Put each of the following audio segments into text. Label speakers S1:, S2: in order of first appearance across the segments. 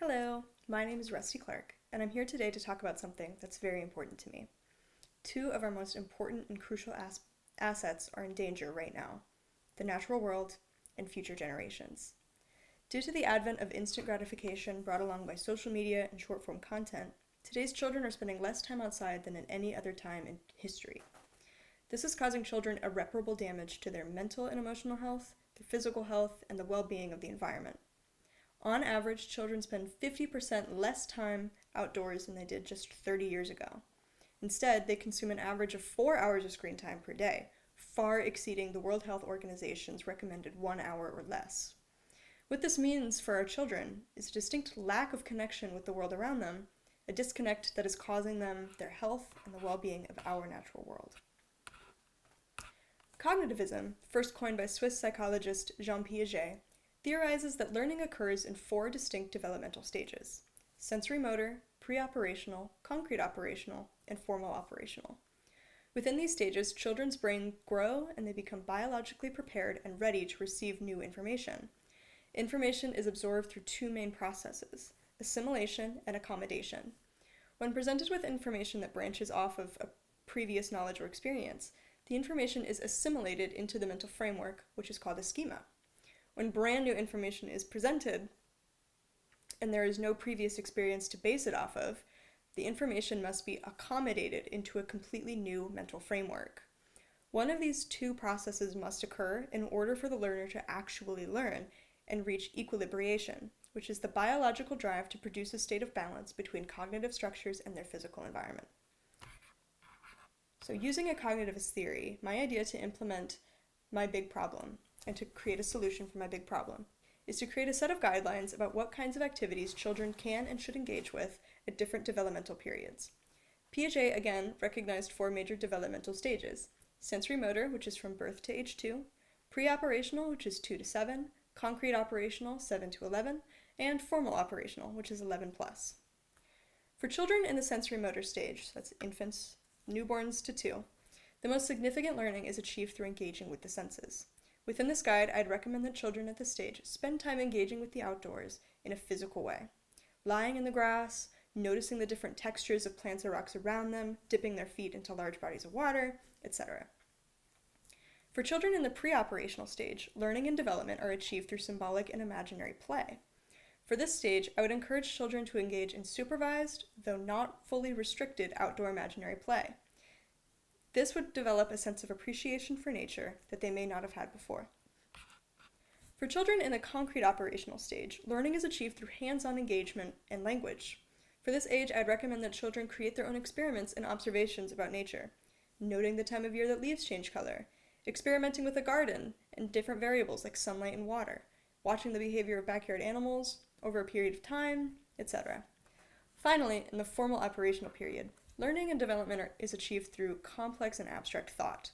S1: Hello, my name is Rusty Clark, and I'm here today to talk about something that's very important to me. Two of our most important and crucial assets are in danger right now: the natural world and future generations. Due to the advent of instant gratification brought along by social media and short form content, today's children are spending less time outside than at any other time in history. This is causing children irreparable damage to their mental and emotional health, their physical health, and the well being of the environment. On average, children spend 50% less time outdoors than they did just 30 years ago. Instead, they consume an average of 4 hours of screen time per day, far exceeding the World Health Organization's recommended 1 hour or less. What this means for our children is a distinct lack of connection with the world around them, a disconnect that is causing them their health and the well-being of our natural world. Cognitivism, first coined by Swiss psychologist Jean Piaget, theorizes that learning occurs in 4 distinct developmental stages: sensory motor, pre-operational, concrete operational, and formal operational. Within these stages, children's brains grow and they become biologically prepared and ready to receive new information. Information is absorbed through 2 main processes: assimilation and accommodation. When presented with information that branches off of a previous knowledge or experience, the information is assimilated into the mental framework, which is called a schema. When brand new information is presented and there is no previous experience to base it off of, the information must be accommodated into a completely new mental framework. One of these 2 processes must occur in order for the learner to actually learn and reach equilibration, which is the biological drive to produce a state of balance between cognitive structures and their physical environment. So, using a cognitivist theory, my idea to implement my big problem and to create a solution for my big problem is to create a set of guidelines about what kinds of activities children can and should engage with at different developmental periods. Piaget again recognized 4 major developmental stages: sensory motor, which is from birth to age 2, pre-operational, which is 2 to 7, concrete operational, 7 to 11, and formal operational, which is 11 plus. For children in the sensory motor stage, that's infants, newborns to 2, the most significant learning is achieved through engaging with the senses. Within this guide, I'd recommend that children at this stage spend time engaging with the outdoors in a physical way, lying in the grass, noticing the different textures of plants or rocks around them, dipping their feet into large bodies of water, etc. For children in the pre-operational stage, learning and development are achieved through symbolic and imaginary play. For this stage, I would encourage children to engage in supervised, though not fully restricted, outdoor imaginary play. This would develop a sense of appreciation for nature that they may not have had before. For children in the concrete operational stage, learning is achieved through hands-on engagement and language. For this age, I'd recommend that children create their own experiments and observations about nature, noting the time of year that leaves change color, experimenting with a garden and different variables like sunlight and water, watching the behavior of backyard animals over a period of time, etc. Finally, in the formal operational period, learning and development is achieved through complex and abstract thought.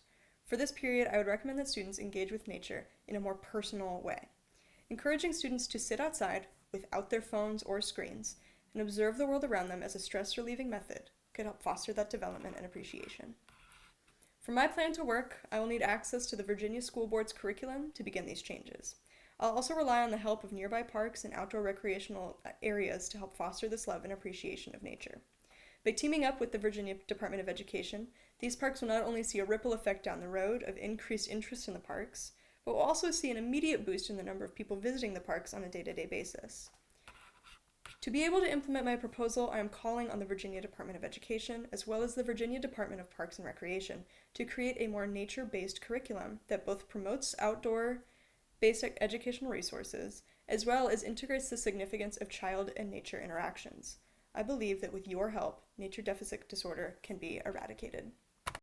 S1: For this period, I would recommend that students engage with nature in a more personal way. Encouraging students to sit outside without their phones or screens and observe the world around them as a stress-relieving method could help foster that development and appreciation. For my plan to work, I will need access to the Virginia School Board's curriculum to begin these changes. I'll also rely on the help of nearby parks and outdoor recreational areas to help foster this love and appreciation of nature. By teaming up with the Virginia Department of Education, these parks will not only see a ripple effect down the road of increased interest in the parks, but will also see an immediate boost in the number of people visiting the parks on a day-to-day basis. To be able to implement my proposal, I am calling on the Virginia Department of Education, as well as the Virginia Department of Parks and Recreation, to create a more nature-based curriculum that both promotes outdoor-based educational resources, as well as integrates the significance of child and nature interactions. I believe that with your help, nature deficit disorder can be eradicated.